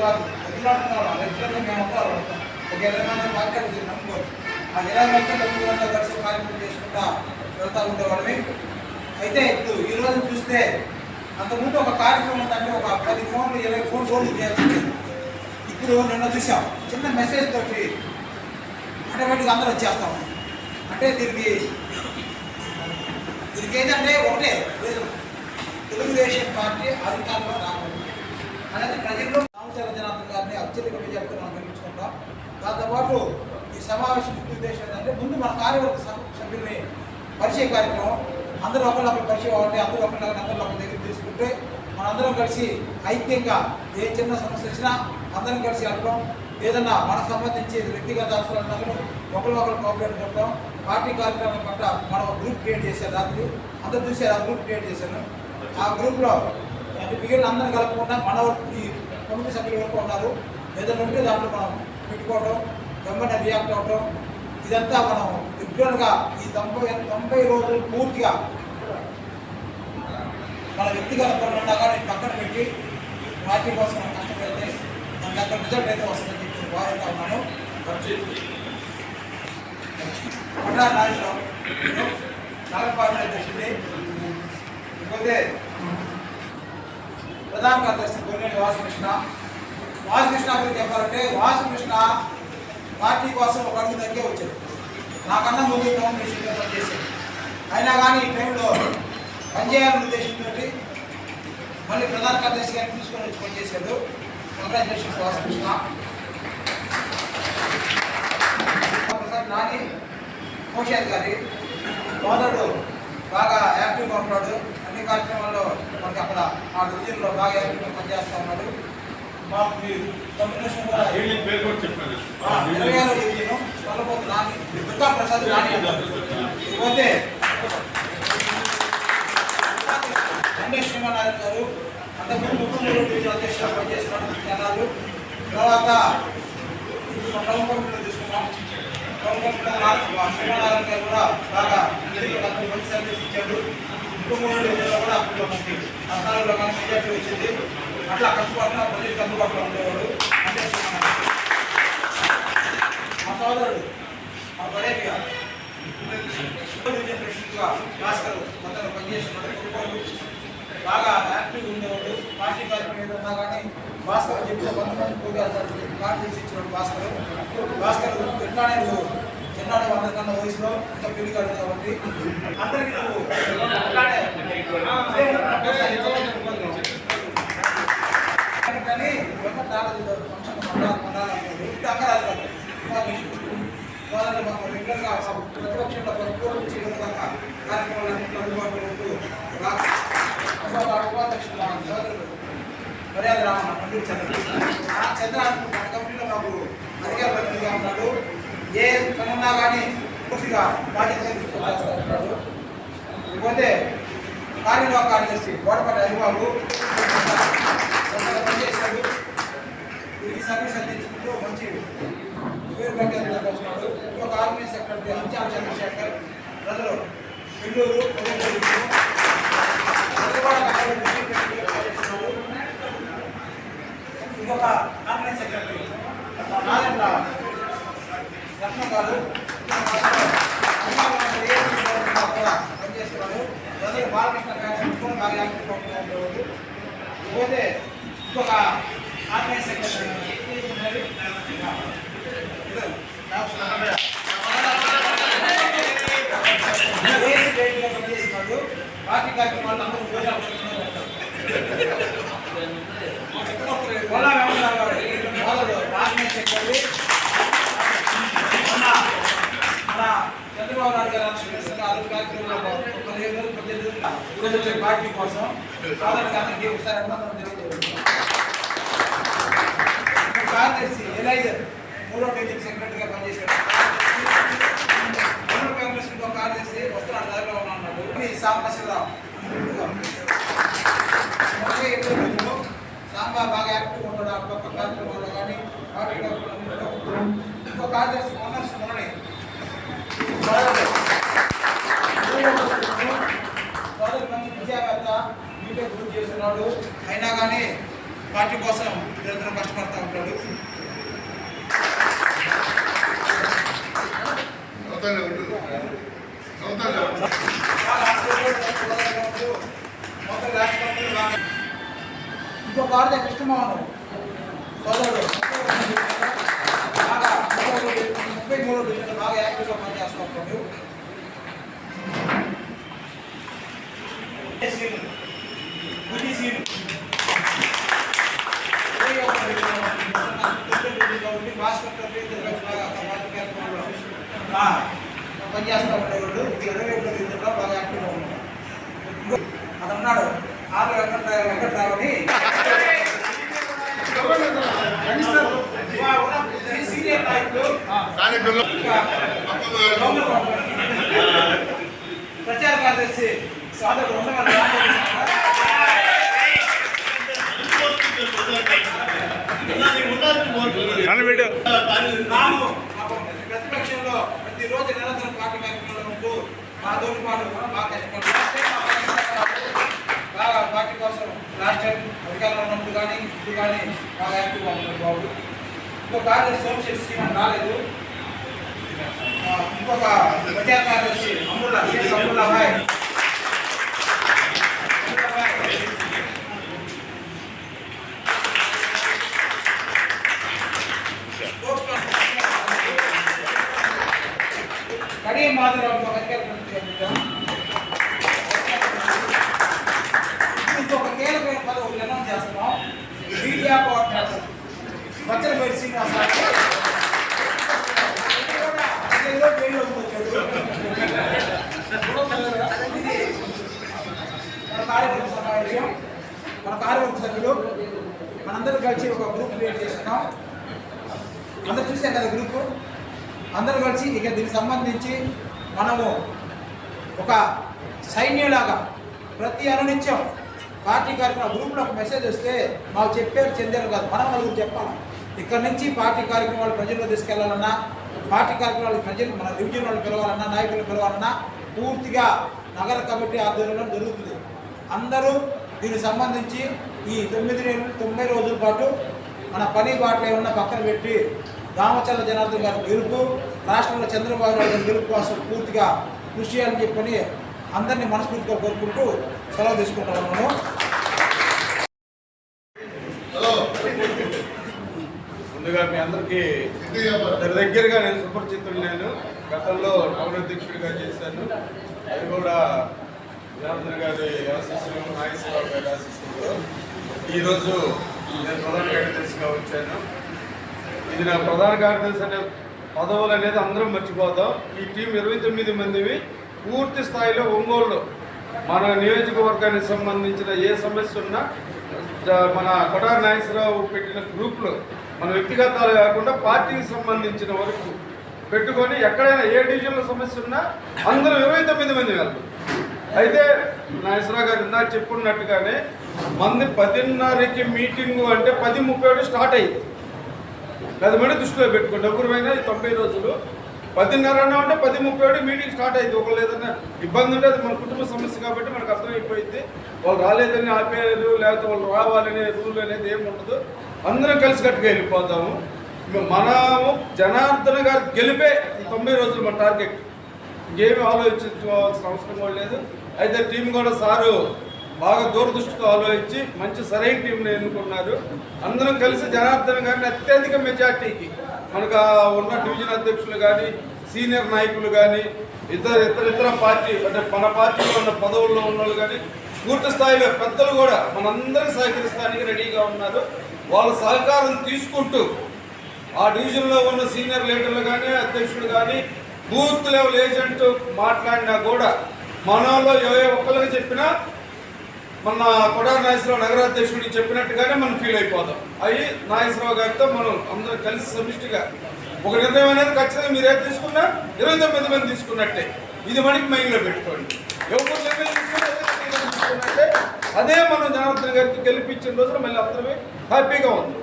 కాదు వదిలాడుతున్నారు రెగ్యులర్గా మేము ఉంటారు ఒక 20 మంది పార్టీ నమ్ముకోరు ఆ 20 మంది డబ్బులు కలిసి కార్యక్రమం చేసుకుంటా వెళ్తూ ఉండేవాళ్ళని. అయితే ఇప్పుడు ఈ రోజు చూస్తే అంతకుముందు ఒక కార్యక్రమం ఉందంటే ఒక 10 ఫోన్లు 20 ఫోన్లు చేయాల్సింది. ఇప్పుడు నిన్న చూసాం చిన్న మెసేజ్ తోటి ఆటోమేటిక్గా అందరూ వచ్చేస్తాం. అంటే దీనికి ఏంటంటే ఒకటే తెలుగుదేశం పార్టీ అధికారంలో రావాలి అనేది ప్రజల్లో రామచంద్ర జనార్దన్ గారిని అత్యధిక మెజార్టీతో మనం గెలిపించుకుంటాం. దాంతోపాటు ఈ సమావేశం ఉద్దేశం ఏంటంటే ముందు మన కార్యవర్గ సభ్యుల్ని పరిచయ కార్యక్రమం అందరూ ఒకళ్ళొకరు పరిచయం అవ్వండి, అందరూ అందరూ ఒక దగ్గర తీసుకుంటే మనందరం కలిసి ఐక్యంగా ఏ చిన్న సమస్య వచ్చినా అందరం కలిసి వెళ్ళడం, ఏదన్నా మనకు సంబంధించి వ్యక్తిగత అవసరాలు ఒకరు కోఆపరేట్ करతాం. పార్టీ కార్యక్రమం పట్ల మనం గ్రూప్ క్రియేట్ చేశారు. రాత్రి అందరూ చూసారు, ఆ గ్రూప్ క్రియేట్ చేశాను. ఆ గ్రూప్లో అంటే మిగిలిన అందరం కలుపుకుండా మన ఈ కమిటీ సభ్యులు వరకు ఉన్నారు. ఏదైనా ఉంటే దాంట్లో మనం పెట్టుకోవడం, వెంబడి రియాక్ట్ అవ్వడం, ఇదంతా మనం రెగ్యులర్గా ఈ 90 రోజులు పూర్తిగా మన వ్యక్తిగత పనులు ఉన్నా కానీ పక్కన పెట్టి పార్టీ కోసం మనం కష్టపడితే మనకి అక్కడ రిజల్ట్ అయితే వస్తుందని చెప్పి భావిస్తూ ఉన్నాను. నగర పార్టీ అధ్యక్షుడి ఇకపోతే ప్రధాన కార్యదర్శి గొర్రెల్లి వాసుకృష్ణ గురించి చెప్పాలంటే వాసుకృష్ణ పార్టీ కోసం ఒక అడుగు తగ్గే వచ్చాడు. నాకన్నా ముందు టౌన్ విషయంలో పనిచేశాడు. అయినా కానీ ఈ టైంలో పనిచేయాలనే ఉద్దేశంతో మళ్ళీ ప్రధాన కార్యదర్శి గారిని తీసుకొని వచ్చి పనిచేశాడు. కంగ్రాచులేషన్స్ వాసుకృష్ణ. ప్రసాద్ నాని మోషాద్ గారి సోదరుడు బాగా యాక్టివ్గా ఉంటాడు. అన్ని కార్యక్రమాల్లో మనకి అక్కడ ఆ డివిజన్లో బాగా యాక్టివ్గా పనిచేస్తూ ఉన్నాడు. మాకు కమ్యూనికేషన్ కూడా 26 డివిజన్ వల్లపోతు నాని దుర్గా ప్రసాద్ నాని ఇకపోతే గణేష్ శ్రీమానారాయణ గారు అంతకుముందు 33 డివిజన్ అధ్యక్షులుగా పనిచేస్తున్నాడు. జనాలు తర్వాత టౌన్ కమిటీలో తీసుకున్నాం. టౌన్ కమిటీలో శ్రీమానారాయణ గారు కూడా బాగా మంచి సర్వీస్ ఇచ్చాడు. 33 డివిజన్లో కూడా అప్పుడు మనకి 14లో కానీ మెజార్టీ వచ్చింది. అట్లా కష్టపడిన ప్రజలకు అందుబాటులో ఉండేవాడు. అంటే మా సోదరుడు మా బడేగా ప్రెసిడెంట్గా భాస్కర్ మొత్తం పనిచేస్తున్నాడు. బాగా యాక్టివ్గా ఉండేవాడు. పార్టీ కార్యక్రమం ఏదన్నా కానీ భాస్కర్ చెప్పిన 100 మంది పోగారు కార్డు ఇచ్చినాడు. భాస్కర్ ఎట్లానే నువ్వు చిన్నాడు అందరికన్నా వయసులో ఇంకా పెళ్లి కాదు కాబట్టి అందరికీ నువ్వు కానీ ఫంక్షన్ రెగ్యులర్గా ప్రతిపక్షంలో చేయడం కార్యక్రమాలన్నింటిలో అందుబాటులో ఉంటూ ఉపాధ్యక్షుడు సోదరుడు మర్యాద రామ పండిట్ చంద్ర మన కంపెనీలో మాకు అధికార ప్రతినిధిగా ఉన్నాడు. ఏ పని ఉన్నా కానీ పూర్తిగా బాధ్యత తీసుకొస్తా ఉంటాడు. ఇకపోతే కార్యనిర్వాహక కార్యదర్శి గోడపాటి హరిబాబు పనిచేశాడు. ఈ సర్వీస్ అందించుకుంటూ మంచి పేరు ప్రఖ్యాతులకు వచ్చినాడు. ఇంకొక ఆర్గనైజ్ సెక్రటరీ అంచాల చంద్రశేఖర్ ప్రజలు నెల్లూరు ఇంకొక ఆర్గనైజ్ సెక్రటరీ నారాయణ రత్న గారు కూడా పనిచేస్తున్నారు. ప్రజలు బాలకృష్ణ ఫ్యాక్టరీ బాగా యాక్టివ్గా ఉండేవాడు. ఇకపోతే ఇంకొక ఆర్గనైజ్ సెక్రటరీ పనిచేస్తున్నాడు. పార్టీ కార్యక్రమాలు అందరూ ఆర్గనైజ్ సెక్రటరీ మన చంద్రబాబు నాయుడు గారు అన్ని కార్యక్రమంలో 15 రోజులు 18 రోజులు వచ్చే పార్టీ కోసం సాధారణ అందరికీ ఒకసారి అభినందన తెలియజేస్తున్నాం. కార్యదర్శి ఎలైజర్ 3వ డివిజన్ సెక్రటరీగా పనిచేశాడు. కాంగ్రెస్ కార్యదర్శి వస్తున్నాడు, దారిలో ఉన్నాడు. సాంబశివరావు సాంబా బాగా యాక్టివ్గా ఉంటాడు. అక్కడ కార్యక్రమాల్లో కానీ పార్టీ కార్యక్రమాలు. ఇంకో కార్యదర్శి మురళి మంచి విద్యావేత్త బీటెక్ పూర్తి చేస్తున్నాడు. అయినా కానీ పార్టీ కోసం నిరంతరం కష్టపడుతూ ఉంటాడు. ఇంకొక ఆడదే కృష్ణమోహన్ సోదరుడు బాగా 33 డివిజన్ బాగా యాక్టివ్గా పనిచేస్తూ ఉంటాడు. పనిచేస్తూ ఉండేవాడు. 21 డివిజన్లో బాగా యాక్టివ్గా ఉన్నాడు. అతను ఉన్నాడు ఆరు వెంకట్రావుని సీనియర్ నాయకులు ప్రచార కార్యదర్శి సోదరుడు ఉండవల్లి ప్రతిపక్షంలో ప్రతిరోజు నిరంతరం పార్టీ కార్యక్రమంలో ఉంటూ మా తోటి పాటు బాగా కష్టపడుతున్నాం. బాగా పార్టీ కోసం లాస్ట్ టైం అధికారంలో ఉన్నప్పుడు కానీ ఇప్పుడు కానీ బాగా యాక్టివ్గా ఉంటుంది బాబు. ఇంకొక కార్యదర్శి సోమశేఖర్ శ్రీమాన్ రాలేదు. ఇంకొక ప్రచార కార్యదర్శి అమృల్లా భాయ్ కడియం మాధవరావు ఇంకొక అధికార ఇంకొక కీలకమైన పదవి నిర్ణయం చేస్తున్నాం. మీడియా కోఆర్డినేటర్ వచ్చలపేటి శ్రీనివాస మన కార్యవర్గ సభ్యులు మనందరూ కలిసి ఒక గ్రూప్ క్రియేట్ చేసుకున్నాం. అందరూ చూసాం కదా గ్రూపు. అందరూ కలిసి ఇక దీనికి సంబంధించి మనము ఒక సైన్యంలాగా ప్రతి అనునిత్యం పార్టీ కార్యక్రమం గ్రూప్లో ఒక మెసేజ్ వస్తే మాకు చెప్పారు చెందారు కాదు, మనం నలుగురు చెప్పాలి. ఇక్కడ నుంచి పార్టీ కార్యక్రమాలు ప్రజల్లో తీసుకెళ్లాలన్నా, పార్టీ కార్యక్రమాలు ప్రజలు మన డివిజన్ వాళ్ళు పిలవాలన్నా, నాయకులు పిలవాలన్నా పూర్తిగా నగర కమిటీ ఆధ్వర్యంలో జరుగుతుంది. అందరూ దీనికి సంబంధించి ఈ 9 రోజుల పాటు మన పని బాటలు ఏమన్నా పక్కన పెట్టి దామచర్ల జనార్దన్ గారి గెలుపు, రాష్ట్రంలో చంద్రబాబు నాయుడు గారి గెలుపు కోసం పూర్తిగా కృషి చేయాలని చెప్పని అందరినీ మనస్ఫూర్తిగా కోరుకుంటూ సెలవు తీసుకుంటాము. మనం ముందుగా మీ అందరికీ దగ్గరగా నేను సుపరిచితులు. నేను గతంలో టౌన్ అధ్యక్షుడిగా చేశాను. అది కూడా జనార్దన్ గారి ఆశీస్సులు, నాగేశ్వరరావు గారి ఆశీస్సులు. ఈరోజు నేను ప్రధాన కార్యదర్శిగా వచ్చాను. ఇది నా ప్రధాన కార్యదర్శి అనే పదవులు అనేది అందరం మర్చిపోతాం. ఈ టీం 29 మందివి పూర్తి స్థాయిలో ఒంగోలు మన నియోజకవర్గానికి సంబంధించిన ఏ సమస్య ఉన్నా మన కొడారి నాగేశ్వరరావు పెట్టిన గ్రూప్లో మన వ్యక్తిగతాలు కాకుండా పార్టీకి సంబంధించిన వరకు పెట్టుకొని ఎక్కడైనా ఏ డివిజన్లో సమస్య ఉన్నా అందరూ 29 మంది వెళ్తారు. అయితే నాగేశ్వరరావు గారు ఇందాక చెప్పుకున్నట్టుగానే మంది 10:30కి మీటింగు అంటే 10:37 స్టార్ట్ అయ్యింది. 10 మంది దృష్టిలో పెట్టుకోండి. ఎవరిమైనా 90 రోజులు 10:30 అంటే 10:37 మీటింగ్ స్టార్ట్ అయింది. ఒకళ్ళు ఏదైనా ఇబ్బంది ఉంటే అది మన కుటుంబ సమస్య కాబట్టి మనకు అర్థమైపోయింది. వాళ్ళు రాలేదని ఆపేరు, లేకపోతే వాళ్ళు రావాలనే రూల్ అనేది ఏమి ఉండదు. అందరం కలిసి కట్టుగా వెళ్ళిపోతాము. మనము జనార్దన్ గారు గెలిపే 90 రోజులు మన టార్గెట్. ఇంకేమి ఆలోచించుకోవాల్సిన అవసరం కూడా లేదు. అయితే టీం కూడా సారు బాగా దూరదృష్టితో ఆలోచించి మంచి సరైన టీంని ఎన్నుకున్నారు. అందరం కలిసి జనార్దన్ గారిని అత్యధిక మెజార్టీకి మనకు ఉన్న డివిజన్ అధ్యక్షులు కానీ, సీనియర్ నాయకులు కానీ, ఇతర పార్టీ అంటే మన పార్టీలో ఉన్న పదవుల్లో ఉన్న వాళ్ళు కానీ పూర్తి స్థాయిలో పెద్దలు కూడా మనందరికీ సహకరిస్తానికి రెడీగా ఉన్నారు. వాళ్ళ సహకారం తీసుకుంటూ ఆ డివిజన్లో ఉన్న సీనియర్ లీడర్లు కానీ, అధ్యక్షులు కానీ, బూత్ లెవెల్ ఏజెంట్ మాట్లాడినా కూడా మనలో ఏ ఒక్కరికి చెప్పినా మన కొడారి నాగేశ్వరరావు నగరాధ్యక్షుడికి చెప్పినట్టుగానే మనం ఫీల్ అయిపోతాం. అవి నాగేశ్వరరావు గారితో మనం అందరం కలిసి సమిష్టిగా ఒక నిర్ణయం అనేది ఖచ్చితంగా మీరు ఏది తీసుకున్నా 29 మంది తీసుకున్నట్టే. ఇది మనకి మైండ్లో పెట్టుకోండి. ఎవరు నిర్ణయం తీసుకున్నట్టే అదే మనం జనార్దన్ గారికి గెలిపించిన రోజున మళ్ళీ అందరమే హ్యాపీగా ఉంది.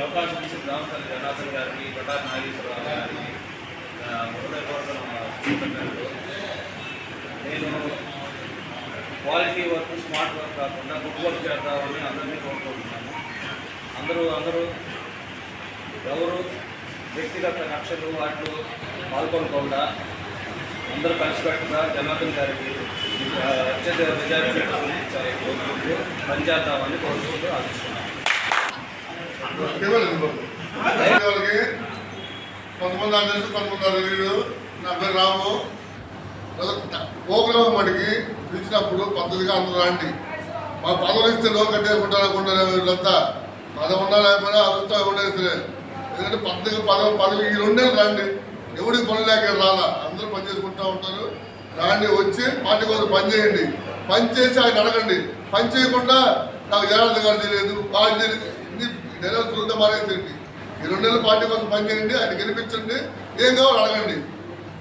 అవకాశం ఇచ్చిన జనార్దన్ గారికి, కొడారి నాగేశ్వరరావు గారికి నేను క్వాలిటీ వర్క్ స్మార్ట్ వర్క్ కాకుండా గుడ్ వర్క్ చేద్దామని అందరినీ కోరుకుంటున్నాను. అందరూ ఎవరు వ్యక్తిగత కక్షలు వాటిలో పాల్గొనకుండా అందరూ కలిసికట్టుగా జనార్దన్ గారికి అత్యంత మెజారిటీ కోరుకుంటూ పనిచేద్దామని కోరుకుంటూ ఆశిస్తున్నాను. కొంతమంది అందరికీ కొంతమంది అడిగారు. నా పేరు రాము. ప్రోగ్రాం మటుకి పిలిచినప్పుడు పద్ధతిగా అందరూ రండి. మా పదవులు ఇస్తే లోన్ కట్టేసుకుంటారనుకుంటారు వీళ్ళంతా. పదవి ఉన్నా లేకపోయినా అరుస్తా ఉండేస్తే ఎందుకంటే పదవి ఈ 2 నెలలు రండి. ఎవరికి పని లేక రాలా, అందరూ పని చేసుకుంటూ ఉంటారు. రాండి, వచ్చి పార్టీ కోసం పని చేయండి. పని చేసి ఆయన అడగండి. పని చేయకుండా నాకు జనార్దన్ గారు తెలియదు, వాళ్ళు తెలియదు, ఇన్ని నెలలు చూద్దాం మారేది. ఈ 2 నెలలు పార్టీ కోసం పని చేయండి, ఆయన గెలిపించండి, ఏం కావాలో అడగండి.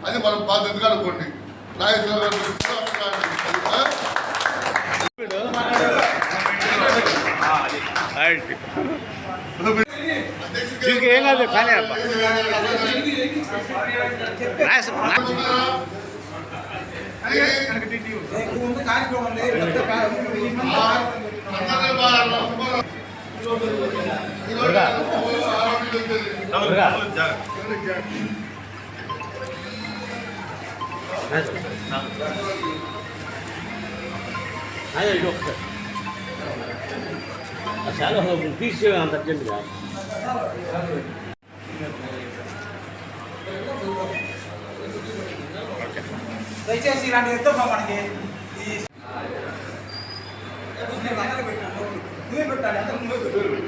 అది మనం బాధ్యతగా అనుకోండి. నాగేశ్వర గారు ముందు కార్యక్రమం చాలా తీసి అంత అర్జెంట్గా దయచేసి ఇలాంటి ఎంతో మనకి పెట్టాను, నువ్వే పెట్టాలి, అందరూ నువ్వే పెట్టాలి.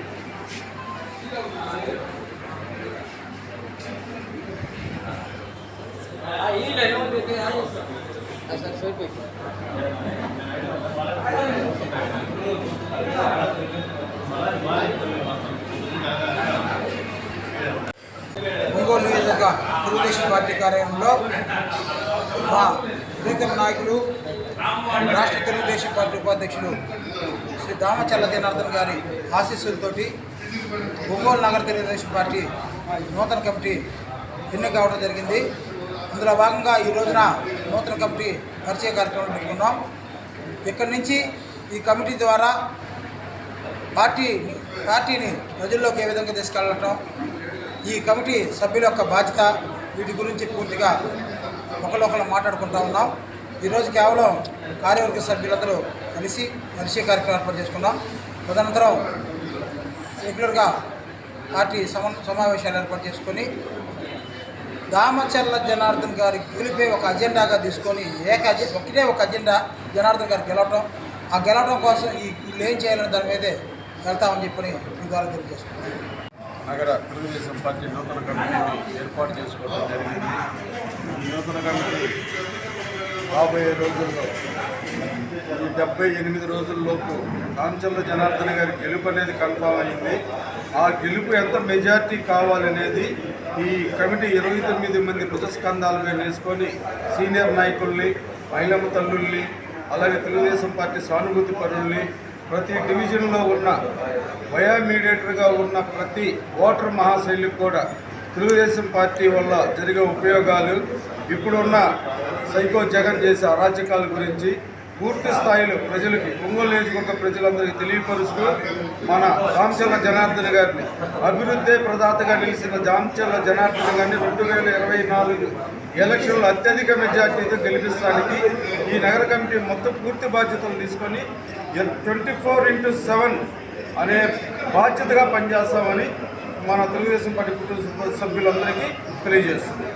ఒంగోలు నియోజకవర్గ తెలుగుదేశం పార్టీ కార్యాలయంలో మా ప్రీతమ నాయకులు రాష్ట్ర తెలుగుదేశం పార్టీ ఉపాధ్యక్షులు శ్రీ దామచర్ల జనార్దన్ గారి ఆశీస్సులతోటి ఒంగోలు నగర తెలుగుదేశం పార్టీ నూతన కమిటీ ఎన్నిక కావడం జరిగింది. అందులో భాగంగా ఈ రోజున నూతన కమిటీ పరిచయ కార్యక్రమం పెట్టుకున్నాం. ఇక్కడి నుంచి ఈ కమిటీ ద్వారా పార్టీని ప్రజల్లోకి ఏ విధంగా తీసుకెళ్ళటం, ఈ కమిటీ సభ్యుల యొక్క బాధ్యత, వీటి గురించి పూర్తిగా ఒకరు మాట్లాడుకుంటూ ఉన్నాం. ఈరోజు కేవలం కార్యవర్గ సభ్యులందరూ కలిసి పరిచయ కార్యక్రమం ఏర్పాటు చేసుకున్నాం. తదనంతరం రెగ్యులర్గా పార్టీ సమావేశాలు ఏర్పాటు చేసుకొని దామచర్ల జనార్దన్ గారి గెలిపే ఒక అజెండాగా తీసుకొని ఒకటే ఒక అజెండా జనార్దన్ గారు గెలవటం, ఆ గెలవడం కోసం వీళ్ళు ఏం చేయాలని దాని మీదే వెళ్తామని చెప్పని మీ ద్వారా తెలియజేసుకున్నాం. నగర తెలుగుదేశం పార్టీ నూతన కమిటీని ఏర్పాటు చేసుకోవడం జరిగింది. ఈ నూతన కమిటీ రాబోయే రోజుల్లో ఈ 78 రోజుల్లోపు దామచర్ల జనార్దన్ గారి గెలుపు అనేది కన్ఫామ్ అయింది. ఆ గెలుపు ఎంత మెజార్టీ కావాలనేది ఈ కమిటీ 29 మంది భుజస్కంధాలుగా వేసుకొని సీనియర్ నాయకుల్ని, మహిళమ్మ తల్లుల్ని, అలాగే తెలుగుదేశం పార్టీ సానుభూతి పరుల్ని, ప్రతి డివిజన్లో ఉన్న బయోమీడియేటర్గా ఉన్న ప్రతి ఓటర్ మహాశైలికి కూడా తెలుగుదేశం పార్టీ వల్ల జరిగే ఉపయోగాలు, ఇప్పుడున్న సైకో జగన్ చేసే అరాచకాల గురించి పూర్తి స్థాయిలో ప్రజలకి, ఒంగోలు నియోజకవర్గ ప్రజలందరికీ తెలియపరుస్తూ మన దామచర్ల జనార్దన్ గారిని, అభివృద్ధి ప్రదాతగా నిలిచిన దామచర్ల జనార్దన్ గారిని 2024 ఎలక్షన్లో అత్యధిక మెజార్టీతో గెలిపించడానికి ఈ నగర కమిటీ మొత్తం పూర్తి బాధ్యతలు తీసుకొని 24/7 అనే బాధ్యతగా పనిచేస్తామని మన తెలుగుదేశం పార్టీ కుటుంబ సభ్యులందరికీ తెలియజేస్తుంది.